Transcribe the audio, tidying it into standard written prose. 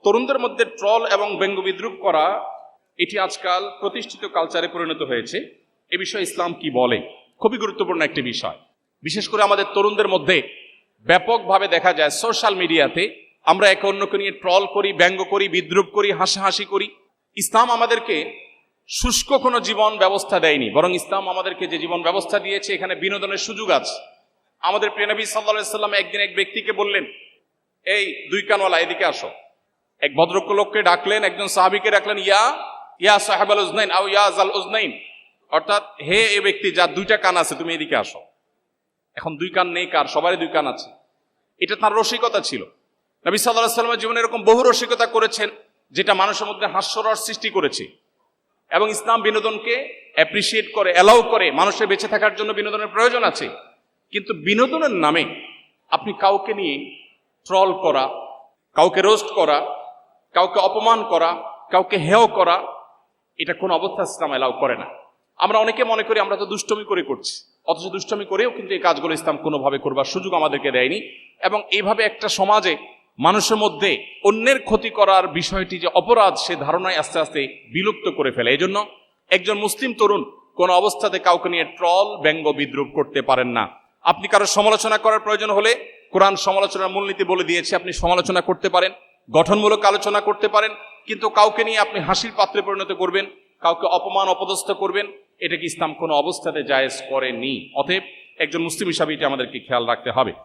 তরুণদের মধ্যে ট্রল এবং ব্যঙ্গ বিদ্রুপ করা এটি আজকাল প্রতিষ্ঠিত কালচারে পরিণত হয়েছে। এ বিষয়ে ইসলাম কি বলে? খুবই গুরুত্বপূর্ণ একটি বিষয়। বিশেষ করে আমাদের তরুণদের মধ্যে ব্যাপকভাবে দেখা যায় সোশ্যাল মিডিয়াতে আমরা একে অন্যকে নিয়ে ট্রল করি, ব্যঙ্গ করি, বিদ্রুপ করি, হাসাহাসি করি। ইসলাম আমাদেরকে শুষ্ক কোনো জীবন ব্যবস্থা দেয়নি, বরং ইসলাম আমাদেরকে যে জীবন ব্যবস্থা দিয়েছে এখানে বিনোদনের সুযোগ আছে। আমাদের প্রিয় নবী সাল্লাল্লাহু আলাইহি ওয়াসাল্লাম একদিন এক ব্যক্তিকে বললেন, এই দুই কানওয়ালা এদিকে আসো। এক ভদ্রলোককে ডাকলেন, একজন সাহাবীকে ডাকলেন, ইয়া সাহাবাল উজনাইন আও ইয়া জাল উজনাইন, অর্থাৎ হে এই ব্যক্তি যার দুইটা কান আছে তুমি এদিকে আসো। এখন দুই কান নেই কার? সবারই দুই কান আছে। এটা তার রসিকতা ছিল। নবী সাল্লাল্লাহু আলাইহি ওয়াসাল্লামের জীবনে এরকম বহু রসিকতা করেছেন যেটা মানুষের মধ্যে হাস্যরস সৃষ্টি করেছে। এবং ইসলাম বিনোদনকে অ্যাপ্রিসিয়েট করে, অ্যালাউ করে। মানুষের বেঁচে থাকার জন্য বিনোদনের প্রয়োজন আছে, কিন্তু বিনোদনের নামে আপনি কাউকে নিয়ে ট্রল করা, কাউকে রোস্ট করা, কাউকে অপমান করা, কাউকে হেয় করা, এটা কোন অবস্থা ইসলাম অ্যালাউ করে না। আমরা অনেকে মনে করি আমরা তো দুষ্টমি করে করছি, অথচ দুষ্টমি করেও কিন্তু এই কাজগুলো ইসলাম কোনোভাবে করবার সুযোগ আমাদেরকে দেয়নি। এবং এইভাবে একটা সমাজে মানুষের মধ্যে অন্যের ক্ষতি করার বিষয়টি যে অপরাধ, সে ধারণায় আস্তে আস্তে বিলুপ্ত করে ফেলে। এই জন্য একজন মুসলিম তরুণ কোন অবস্থাতে কাউকে নিয়ে ট্রল, ব্যঙ্গ, বিদ্রুপ করতে পারেন না। আপনি কারো সমালোচনা করার প্রয়োজন হলে কোরআন সমালোচনার মূলনীতি বলে দিয়েছে, আপনি সমালোচনা করতে পারেন, গঠনমূলক আলোচনা করতে পারেন, কিন্তু কাউকে নিয়ে আপনি হাসির পাত্রে পরিণত করবেন, কাউকে অপমান অপদস্থ করবেন, এটা কি ইসলাম কোনো অবস্থাতে জায়েজ করেনি। অতএব একজন মুসলিম হিসাবে এটা আমাদেরকে খেয়াল রাখতে হবে।